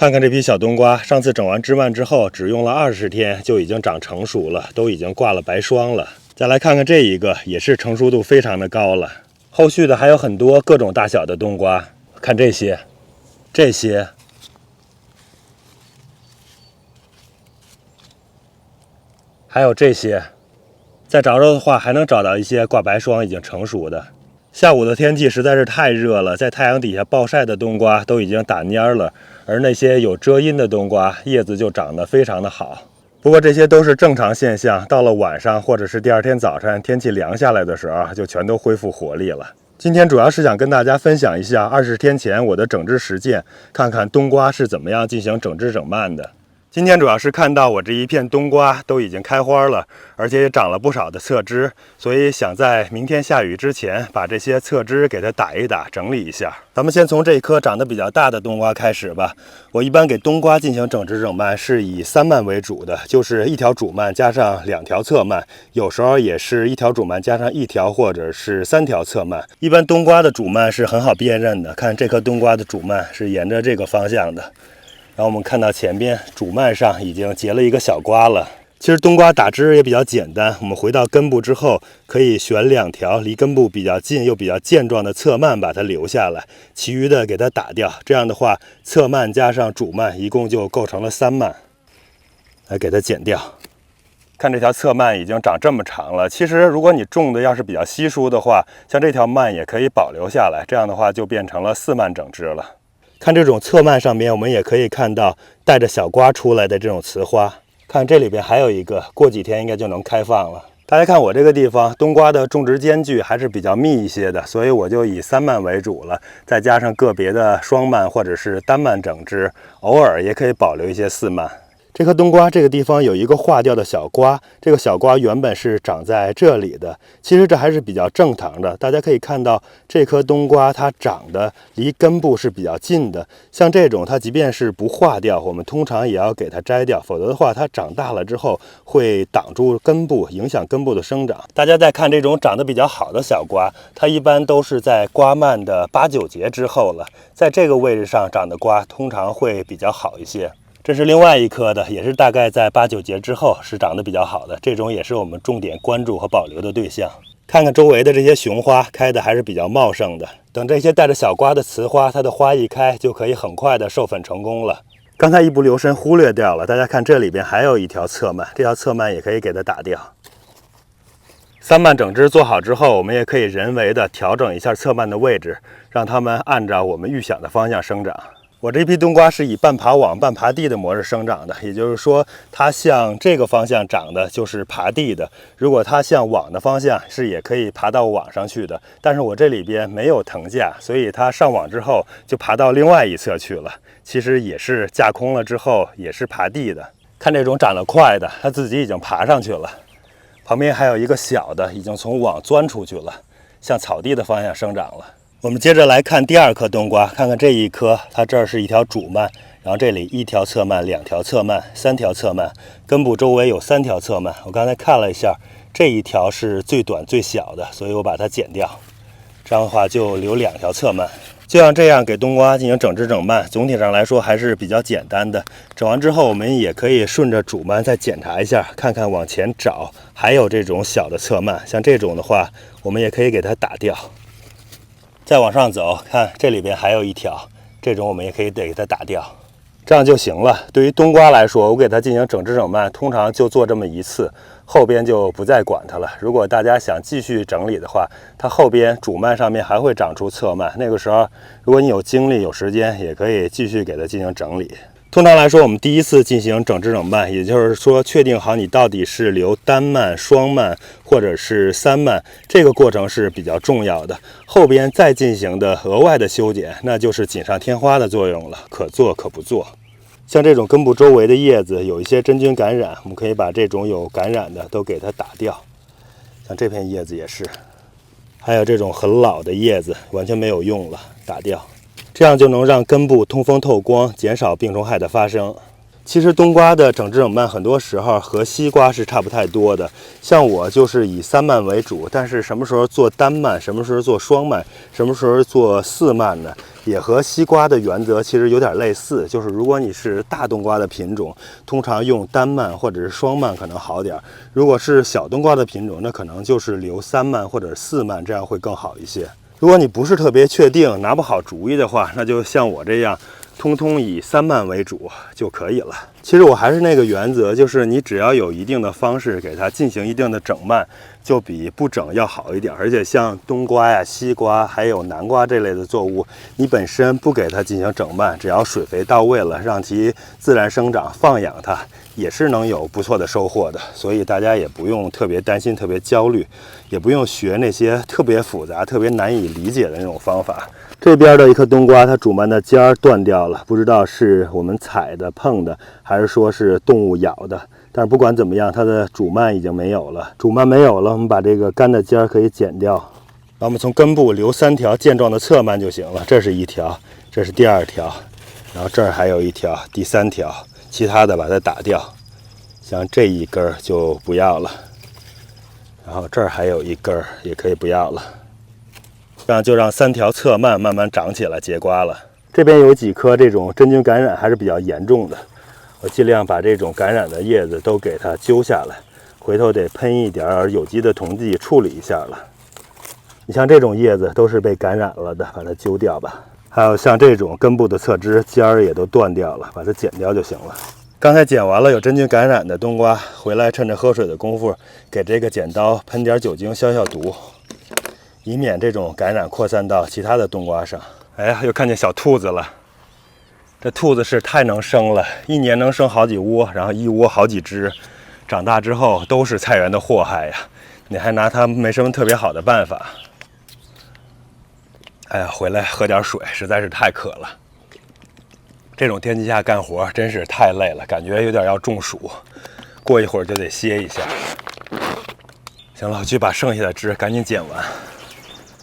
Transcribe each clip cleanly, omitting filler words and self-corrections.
看看这批小冬瓜，上次整完枝蔓之后，只用了20天就已经长成熟了，都已经挂了白霜了。再来看看这一个，也是成熟度非常的高了。后续的还有很多各种大小的冬瓜，看这些，还有这些，再找找的话，还能找到一些挂白霜已经成熟的。下午的天气实在是太热了，在太阳底下暴晒的冬瓜都已经打蔫了，而那些有遮阴的冬瓜叶子就长得非常的好。不过这些都是正常现象，到了晚上或者是第二天早晨天气凉下来的时候，就全都恢复活力了。今天主要是想跟大家分享一下20天前我的整枝实践，看看冬瓜是怎么样进行整枝整蔓的。今天主要是看到我这一片冬瓜都已经开花了，而且也长了不少的侧枝，所以想在明天下雨之前把这些侧枝给它打一打，整理一下。咱们先从这一颗长得比较大的冬瓜开始吧。我一般给冬瓜进行整枝整蔓是以3蔓为主的，就是1条主蔓加上2条侧蔓，有时候也是1条主蔓加上1条或者是3条侧蔓。一般冬瓜的主蔓是很好辨认的，看这颗冬瓜的主蔓是沿着这个方向的。然后我们看到前边主蔓上已经结了一个小瓜了。其实冬瓜打枝也比较简单，我们回到根部之后，可以选2条离根部比较近又比较健壮的侧蔓把它留下来，其余的给它打掉。这样的话，侧蔓加上主蔓一共就构成了3蔓，来给它剪掉。看这条侧蔓已经长这么长了，其实如果你种的要是比较稀疏的话，像这条蔓也可以保留下来，这样的话就变成了4蔓整枝了。看这种侧蔓上面，我们也可以看到带着小瓜出来的这种雌花。看这里边还有一个，过几天应该就能开放了。大家看我这个地方，冬瓜的种植间距还是比较密一些的，所以我就以3蔓为主了，再加上个别的双蔓或者是单蔓整枝，偶尔也可以保留一些4蔓。这颗冬瓜这个地方有一个化掉的小瓜，这个小瓜原本是长在这里的，其实这还是比较正常的。大家可以看到这颗冬瓜它长得离根部是比较近的，像这种它即便是不化掉，我们通常也要给它摘掉，否则的话它长大了之后会挡住根部，影响根部的生长。大家再看这种长得比较好的小瓜，它一般都是在瓜蔓的8、9节之后了，在这个位置上长的瓜通常会比较好一些。这是另外一颗的，也是大概在8、9节之后是长得比较好的，这种也是我们重点关注和保留的对象。看看周围的这些雄花开的还是比较茂盛的，等这些带着小瓜的雌花，它的花一开就可以很快的授粉成功了。刚才一不留神忽略掉了，大家看这里边还有一条侧蔓，这条侧蔓也可以给它打掉。3蔓整枝做好之后，我们也可以人为的调整一下侧蔓的位置，让它们按照我们预想的方向生长。我这批冬瓜是以半爬网半爬地的模式生长的，也就是说它向这个方向长的就是爬地的，如果它向网的方向是也可以爬到网上去的，但是我这里边没有藤架，所以它上网之后就爬到另外一侧去了，其实也是架空了之后也是爬地的。看这种长得快的，它自己已经爬上去了，旁边还有一个小的已经从网钻出去了，向草地的方向生长了。我们接着来看第2颗冬瓜，看看这一颗，它这儿是1条主蔓，然后这里1条侧蔓、2条侧蔓、3条侧蔓，根部周围有3条侧蔓。我刚才看了一下，这一条是最短最小的，所以我把它剪掉，这样的话就留2条侧蔓。就像这样给冬瓜进行整枝整蔓，总体上来说还是比较简单的。整完之后，我们也可以顺着主蔓再检查一下，看看往前找还有这种小的侧蔓，像这种的话，我们也可以给它打掉。再往上走，看这里边还有1条，这种我们也可以给它打掉，这样就行了。对于冬瓜来说，我给它进行整枝整蔓，通常就做这么1次，后边就不再管它了。如果大家想继续整理的话，它后边主蔓上面还会长出侧蔓，那个时候如果你有精力有时间，也可以继续给它进行整理。通常来说，我们第1次进行整枝整蔓，也就是说确定好你到底是留单蔓、双蔓或者是3蔓，这个过程是比较重要的。后边再进行的额外的修剪，那就是锦上添花的作用了，可做可不做。像这种根部周围的叶子有一些真菌感染，我们可以把这种有感染的都给它打掉。像这片叶子也是，还有这种很老的叶子完全没有用了，打掉。这样就能让根部通风透光，减少病虫害的发生。其实冬瓜的整治整蔓很多时候和西瓜是差不太多的，像我就是以3蔓为主，但是什么时候做单蔓，什么时候做双蔓，什么时候做4蔓呢，也和西瓜的原则其实有点类似，就是如果你是大冬瓜的品种，通常用单蔓或者是双蔓可能好点；如果是小冬瓜的品种，那可能就是留3蔓或者4蔓，这样会更好一些。如果你不是特别确定，拿不好主意的话，那就像我这样，通通以3蔓为主就可以了。其实我还是那个原则，就是你只要有一定的方式给它进行一定的整蔓，就比不整要好一点。而且像冬瓜呀、西瓜还有南瓜这类的作物，你本身不给它进行整蔓，只要水肥到位了，让其自然生长，放养它，也是能有不错的收获的。所以大家也不用特别担心、特别焦虑，也不用学那些特别复杂、特别难以理解的那种方法。这边的一颗冬瓜，它主蔓的尖儿断掉了，不知道是我们踩的、碰的，还是说是动物咬的。但是不管怎么样，它的主蔓已经没有了。主蔓没有了，我们把这个干的尖儿可以剪掉，然后我们从根部留3条健壮的侧蔓就行了。这是1条，这是第2条，然后这儿还有1条，第3条，其他的把它打掉。像这一根儿就不要了，然后这儿还有1根儿，也可以不要了。这样就让3条侧蔓慢慢长起来结瓜了。这边有几颗这种真菌感染还是比较严重的，我尽量把这种感染的叶子都给它揪下来，回头得喷一点有机的溶剂处理一下了。你像这种叶子都是被感染了的，把它揪掉吧。还有像这种根部的侧枝尖儿也都断掉了，把它剪掉就行了。刚才剪完了有真菌感染的冬瓜，回来趁着喝水的功夫，给这个剪刀喷点酒精消消毒，以免这种感染扩散到其他的冬瓜上。哎呀，又看见小兔子了。这兔子是太能生了，1年能生好几窝，然后1窝好几只，长大之后都是菜园的祸害呀。你还拿它没什么特别好的办法。哎呀，回来喝点水，实在是太渴了。这种天气下干活真是太累了，感觉有点要中暑，过一会儿就得歇一下。行了，我去把剩下的枝赶紧剪完。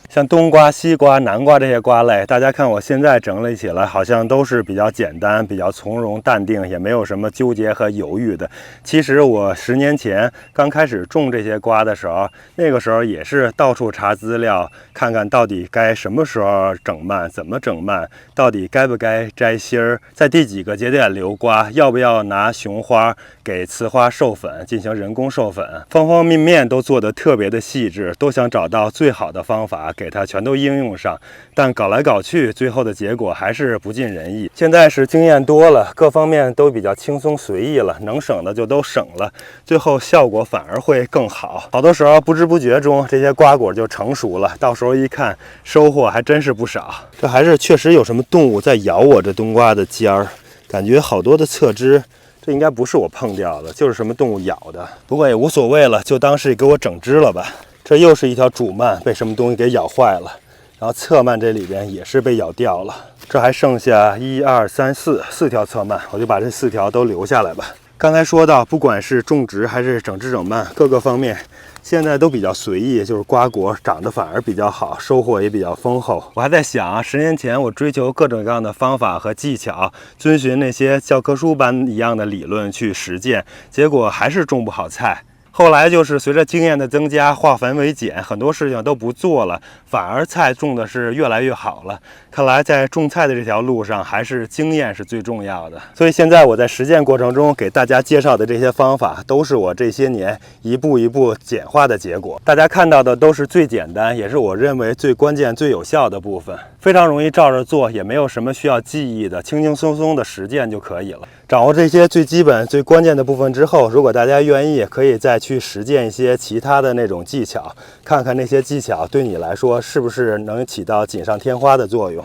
像冬瓜、西瓜、南瓜这些瓜类，大家看我现在整理起来好像都是比较简单、比较从容淡定，也没有什么纠结和犹豫的。其实我10年前刚开始种这些瓜的时候，那个时候也是到处查资料，看看到底该什么时候整蔓，怎么整蔓，到底该不该摘心儿，在第几个节点留瓜，要不要拿雄花给雌花授粉，进行人工授粉，方方面面都做得特别的细致，都想找到最好的方法给它全都应用上，但搞来搞去，最后的结果还是不尽人意。现在是经验多了，各方面都比较轻松随意了，能省的就都省了，最后效果反而会更好。好多时候不知不觉中，这些瓜果就成熟了，到时候一看，收获还真是不少。这还是确实有什么动物在咬我这冬瓜的尖儿，感觉好多的侧枝。这应该不是我碰掉的，就是什么动物咬的。不过也无所谓了，就当是给我整枝了吧。这又是一条主蔓被什么东西给咬坏了，然后侧蔓这里边也是被咬掉了。这还剩下1、2、3、4条侧蔓，我就把这4条都留下来吧。刚才说到，不管是种植还是整枝整蔓，各个方面现在都比较随意，就是瓜果长得反而比较好，收获也比较丰厚。我还在想啊，10年前我追求各种各样的方法和技巧，遵循那些教科书般一样的理论去实践，结果还是种不好菜。后来就是随着经验的增加，化繁为简，很多事情都不做了，反而菜种的是越来越好了。看来在种菜的这条路上，还是经验是最重要的。所以现在我在实践过程中给大家介绍的这些方法，都是我这些年一步一步简化的结果。大家看到的都是最简单，也是我认为最关键、最有效的部分，非常容易照着做，也没有什么需要记忆的，轻轻松松的实践就可以了。掌握这些最基本、最关键的部分之后，如果大家愿意，可以再去实践一些其他的那种技巧，看看那些技巧对你来说是不是能起到锦上添花的作用。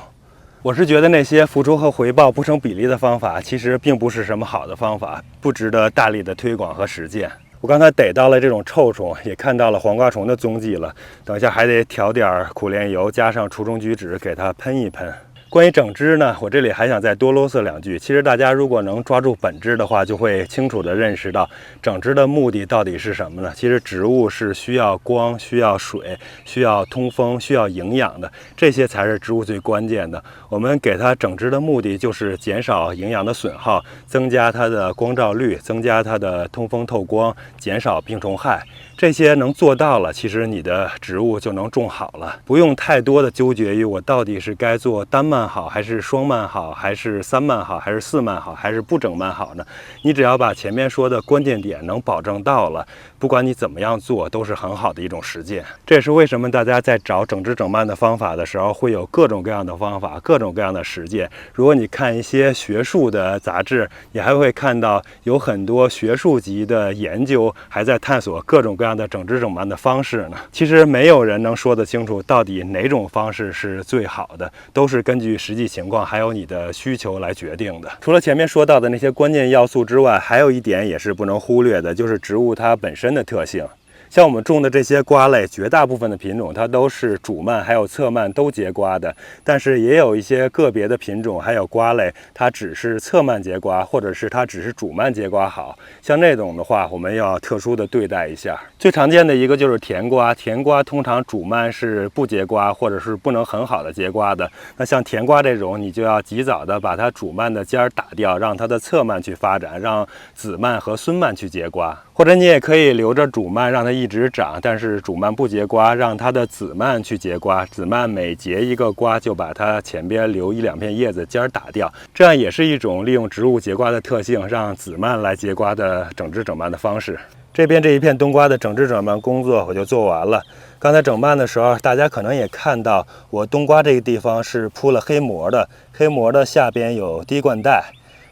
我是觉得那些付出和回报不成比例的方法，其实并不是什么好的方法，不值得大力的推广和实践。我刚才逮到了这种臭虫，也看到了黄瓜虫的踪迹了，等一下还得调点苦楝油加上除虫菊酯给它喷一喷。关于整枝呢，我这里还想再多啰嗦2句。其实大家如果能抓住本质的话，就会清楚地认识到整枝的目的到底是什么呢？其实植物是需要光、需要水、需要通风、需要营养的，这些才是植物最关键的。我们给它整枝的目的就是减少营养的损耗，增加它的光照率，增加它的通风透光，减少病虫害。这些能做到了，其实你的植物就能种好了，不用太多的纠结于我到底是该做单蔓好，还是双蔓好，还是3蔓好，还是4蔓好，还是不整蔓好呢？你只要把前面说的关键点能保证到了，不管你怎么样做，都是很好的一种实践。这也是为什么大家在找整枝整蔓的方法的时候，会有各种各样的方法，各种各样的实践。如果你看一些学术的杂志，你还会看到有很多学术级的研究还在探索各种各样的整枝整蔓的方式呢。其实没有人能说得清楚到底哪种方式是最好的，都是根据实际情况还有你的需求来决定的。除了前面说到的那些关键要素之外，还有一点也是不能忽略的，就是植物它本身的特性。像我们种的这些瓜类，绝大部分的品种它都是主蔓还有侧蔓都结瓜的，但是也有一些个别的品种还有瓜类，它只是侧蔓结瓜，或者是它只是主蔓结瓜好。像那种的话，我们要特殊的对待一下。最常见的一个就是甜瓜，甜瓜通常主蔓是不结瓜，或者是不能很好的结瓜的。那像甜瓜这种，你就要及早的把它主蔓的尖儿打掉，让它的侧蔓去发展，让子蔓和孙蔓去结瓜。或者你也可以留着主蔓让它一直长，但是主蔓不结瓜，让它的子蔓去结瓜，子蔓每结一个瓜就把它前边留1-2片叶子尖打掉，这样也是一种利用植物结瓜的特性让子蔓来结瓜的整枝整蔓的方式。这边这一片冬瓜的整枝整蔓工作我就做完了。刚才整蔓的时候，大家可能也看到我冬瓜这个地方是铺了黑膜的，黑膜的下边有滴灌带，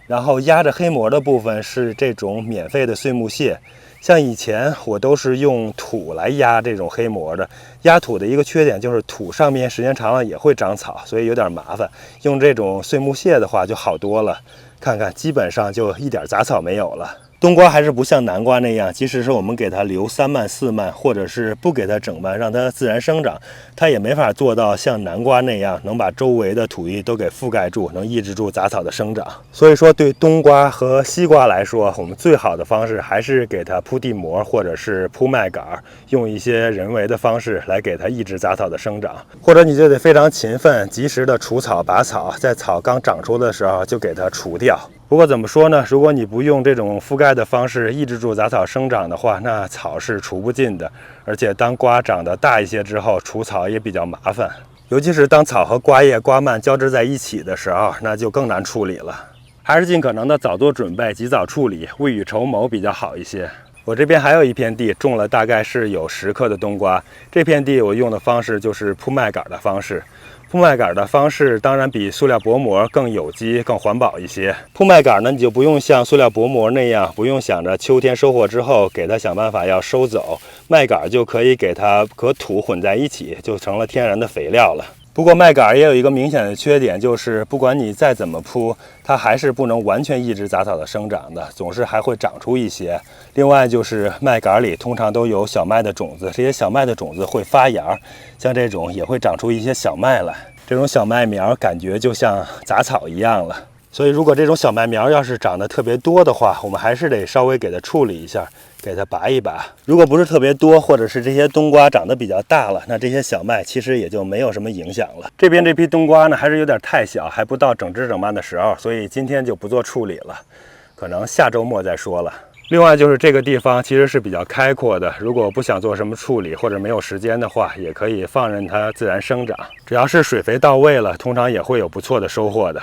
然后压着黑膜的部分是这种免费的碎木屑。像以前我都是用土来压这种黑膜的，压土的一个缺点就是土上面时间长了也会长草，所以有点麻烦。用这种碎木屑的话就好多了，看看基本上就一点杂草没有了。冬瓜还是不像南瓜那样，即使是我们给它留3蔓4蔓，或者是不给它整蔓，让它自然生长，它也没法做到像南瓜那样能把周围的土地都给覆盖住，能抑制住杂草的生长。所以说对冬瓜和西瓜来说，我们最好的方式还是给它铺地膜，或者是铺麦秆，用一些人为的方式来给它抑制杂草的生长。或者你就得非常勤奋，及时的除草拔草，在草刚长出的时候就给它除掉。不过怎么说呢，如果你不用这种覆盖的方式抑制住杂草生长的话，那草是除不尽的，而且当瓜长得大一些之后，除草也比较麻烦，尤其是当草和瓜叶瓜蔓交织在一起的时候，那就更难处理了。还是尽可能的早做准备，及早处理，未雨绸缪比较好一些。我这边还有一片地，种了大概是有10棵的冬瓜，这片地我用的方式就是铺麦秆的方式。铺麦秆的方式当然比塑料薄膜更有机、更环保一些。铺麦秆呢，你就不用像塑料薄膜那样，不用想着秋天收获之后给它想办法要收走，麦秆就可以给它和土混在一起，就成了天然的肥料了。不过麦秆也有一个明显的缺点，就是不管你再怎么铺，它还是不能完全抑制杂草的生长的，总是还会长出一些。另外就是麦秆里通常都有小麦的种子，这些小麦的种子会发芽，像这种也会长出一些小麦来。这种小麦苗感觉就像杂草一样了。所以如果这种小麦苗要是长得特别多的话，我们还是得稍微给它处理一下，给它拔一拔。如果不是特别多，或者是这些冬瓜长得比较大了，那这些小麦其实也就没有什么影响了。这边这批冬瓜呢，还是有点太小，还不到整枝整蔓的时候，所以今天就不做处理了，可能下周末再说了。另外就是这个地方其实是比较开阔的，如果不想做什么处理或者没有时间的话，也可以放任它自然生长。只要是水肥到位了，通常也会有不错的收获的。